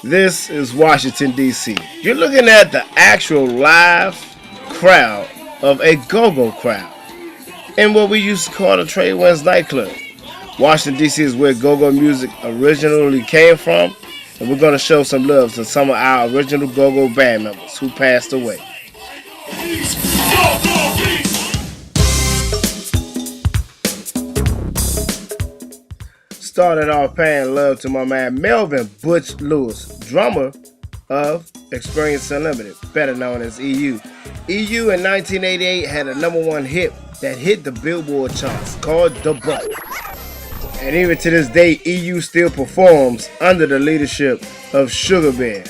This is Washington, D.C. You're looking at the actual live crowd of a go-go crowd in what we used to call the Trade Winds nightclub. Washington, D.C. is where go-go music originally came from, and we're going to show some love to some of our original go-go band members who passed away. Started off paying love to my man Melvin Butch Lewis, drummer of Experience Unlimited, better known as EU. EU in 1988 had a #1 hit that hit the Billboard charts called The Butch. And even to this day, EU still performs under the leadership of Junkyard Band.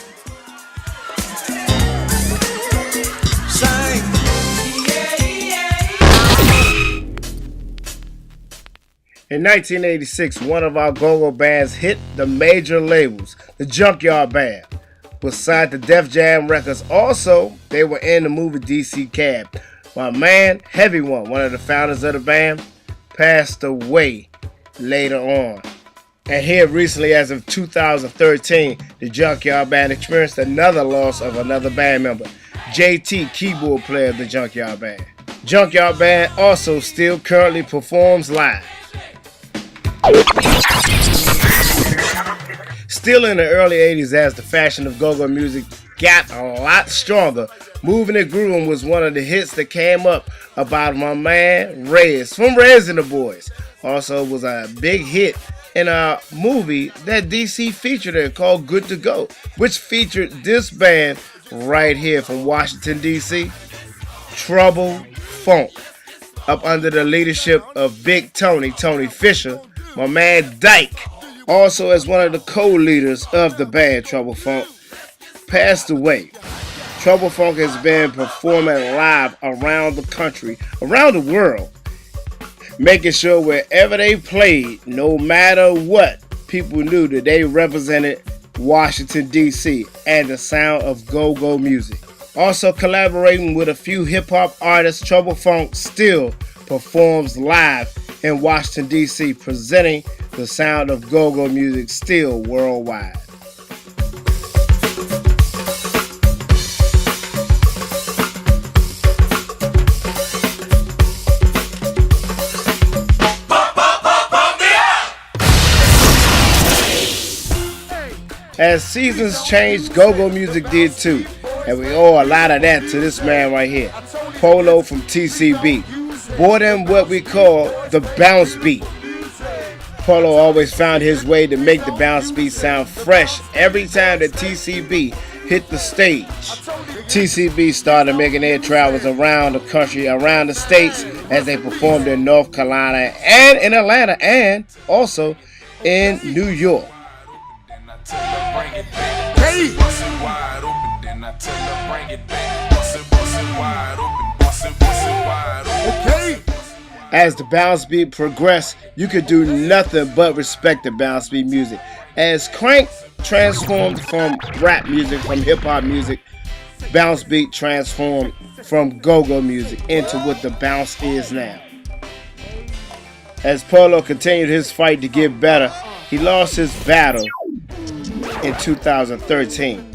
In 1986, one of our go-go bands hit the major labels. The Junkyard Band was signed to Def Jam Records. Also, they were in the movie DC Cab. My man, Heavy one of the founders of the band, passed away later on. And here recently, as of 2013, the Junkyard Band experienced another loss of another band member, JT, keyboard player of the Junkyard Band. Junkyard Band also still currently performs live. Still in the early 80s, as the fashion of go-go music got a lot stronger, Moving and Grooving was one of the hits that came up about my man Rez from Rez and the Boys. Also was a big hit in a movie that DC featured in called Good to Go, which featured this band right here from Washington, D.C., Trouble Funk, up under the leadership of Big Tony Fisher. My man Dyke, also as one of the co-leaders of the band Trouble Funk, passed away. Trouble Funk has been performing live around the country, around the world, making sure wherever they played, no matter what, people knew that they represented Washington, D.C. and the sound of go-go music. Also collaborating with a few hip-hop artists, Trouble Funk still performs live in Washington, D.C., presenting the sound of go-go music still worldwide. As seasons changed, go-go music did too, and we owe a lot of that to this man right here, Polo from TCB. Brought in what we call the bounce beat. Polo always found his way to make the bounce beat sound fresh every time that TCB hit the stage. TCB started making their travels around the country, around the states, as they performed in North Carolina and in Atlanta and also in New York. As the bounce beat progressed, you could do nothing but respect the bounce beat music. As Crank transformed from rap music, from hip-hop music, bounce beat transformed from go-go music into what the bounce is now. As Polo continued his fight to get better, he lost his battle in 2013.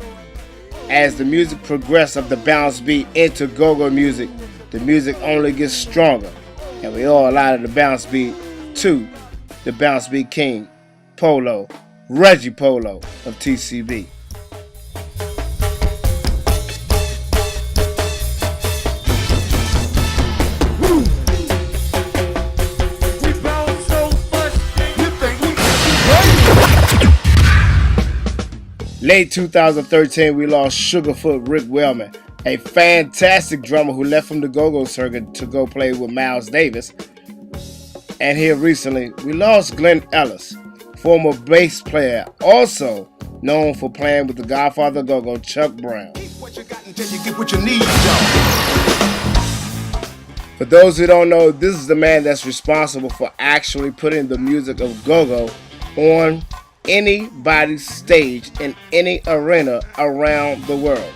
As the music progressed of the bounce beat into go-go music, the music only gets stronger. And we owe a lot of the bounce beat to the bounce beat king, Polo, Reggie Polo of TCB. Late 2013, we lost Sugarfoot Rick Wellman, a fantastic drummer who left from the go-go circuit to go play with Miles Davis. And here recently, we lost Glenn Ellis, former bass player, also known for playing with the Godfather of Go-Go, Chuck Brown. For those who don't know, this is the man that's responsible for actually putting the music of go-go on anybody's stage in any arena around the world.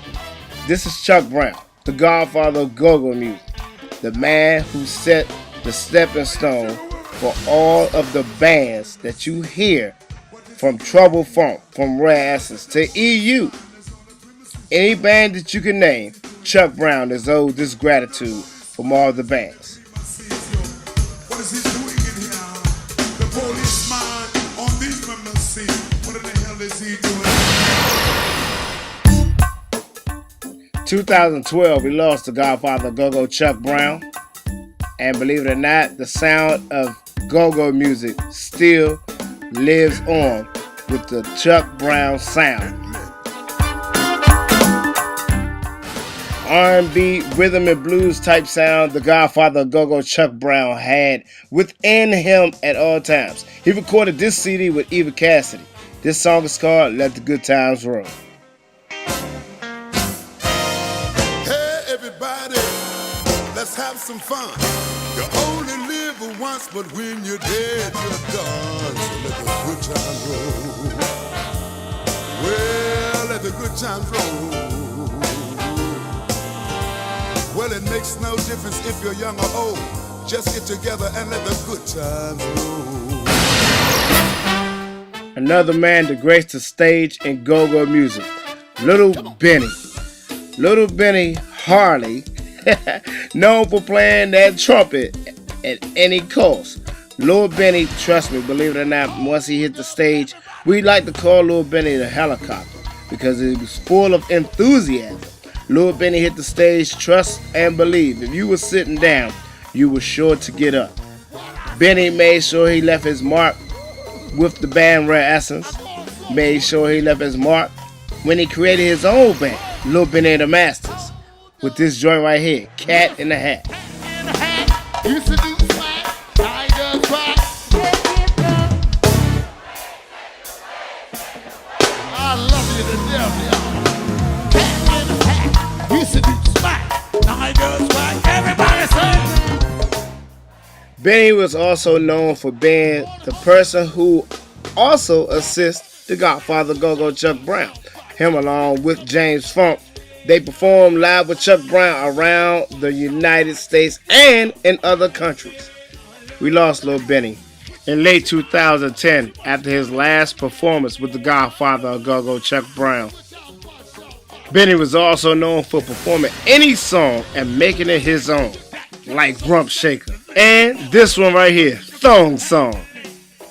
This is Chuck Brown, the godfather of go-go music, the man who set the stepping stone for all of the bands that you hear from Trouble Funk, from Rare Essence to EU. Any band that you can name, Chuck Brown is owed this gratitude from all the bands. What is he doing in here? The policeman on these members see. What in the hell is he doing? 2012, we lost the godfather of go-go, Chuck Brown. And believe it or not, the sound of go-go music still lives on with the Chuck Brown sound. R&B, rhythm and blues type sound the godfather of go-go, Chuck Brown, had within him at all times. He recorded this CD with Eva Cassidy. This song is called Let the Good Times Roll. Hey everybody, let's have some fun. You only live once, but when you're dead, you're done. So let the good times roll. Well, let the good times roll. Well, it makes no difference if you're young or old. Just get together and let the good times roll. Another man to grace the stage in go-go music, Lil Benny. Lil Benny Harley, known for playing that trumpet at any cost. Lil Benny, trust me, believe it or not, once he hit the stage, we like to call Lil Benny the helicopter because he was full of enthusiasm. Lil Benny hit the stage, trust and believe. If you were sitting down, you were sure to get up. Benny made sure he left his mark with the band Rare Essence. Made sure he left his mark when he created his own band, Lil Benny and the Masters, with this joint right here, Cat in the Hat. Used to do swag, now he does rock. I love you to death, y'all. Benny was also known for being the person who also assists the godfather go-go Chuck Brown. Him along with James Funk, they performed live with Chuck Brown around the United States and in other countries. We lost Lil Benny in late 2010 after his last performance with the godfather of go-go Chuck Brown. Benny was also known for performing any song and making it his own, like Rump Shaker. And this one right here, Thong Song.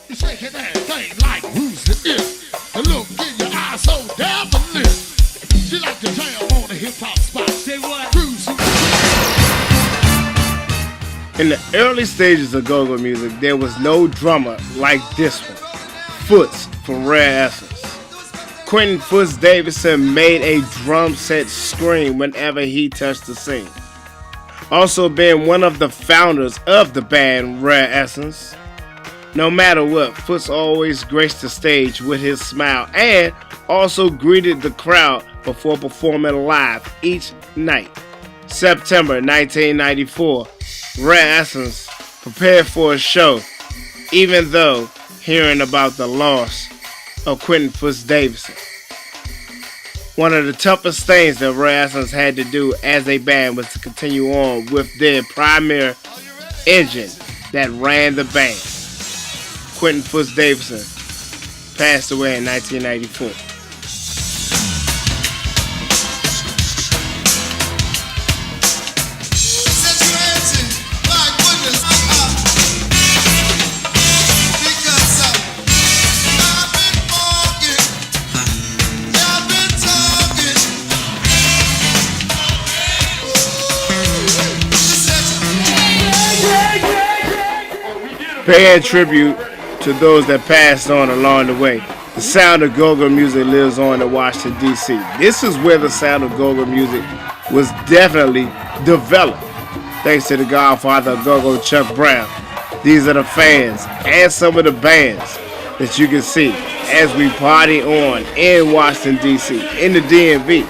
You shaking that thing like who's it is. The look in your eyes so devilish. She like to jam on a hip-hop spot. Say what? In the early stages of go-go music, there was no drummer like this one, Foots from Rare Essence. Quentin Foots Davidson made a drum set scream whenever he touched the scene. Also being one of the founders of the band Rare Essence. No matter what, Foots always graced the stage with his smile and also greeted the crowd before performing live each night. September 1994, Rare Essence prepared for a show, even though hearing about the loss of Quentin Foots Davidson. One of the toughest things that Rare Essence had to do as a band was to continue on with their primary engine that ran the band. Quentin Foots Davidson passed away in 1994. Paying tribute to those that passed on along the way. The sound of go-go music lives on in Washington, D.C. This is where the sound of go-go music was definitely developed, thanks to the godfather of go-go, Chuck Brown. These are the fans and some of the bands that you can see as we party on in Washington, D.C., in the DMV,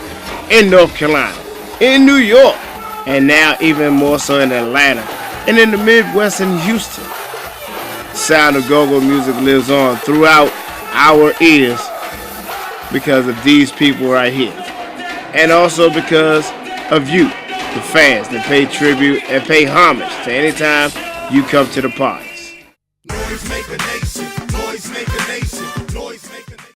in North Carolina, in New York, and now even more so in Atlanta, and in the Midwest in Houston. Sound of go-go music lives on throughout our ears because of these people right here, and also because of you, the fans that pay tribute and pay homage to any time you come to the party.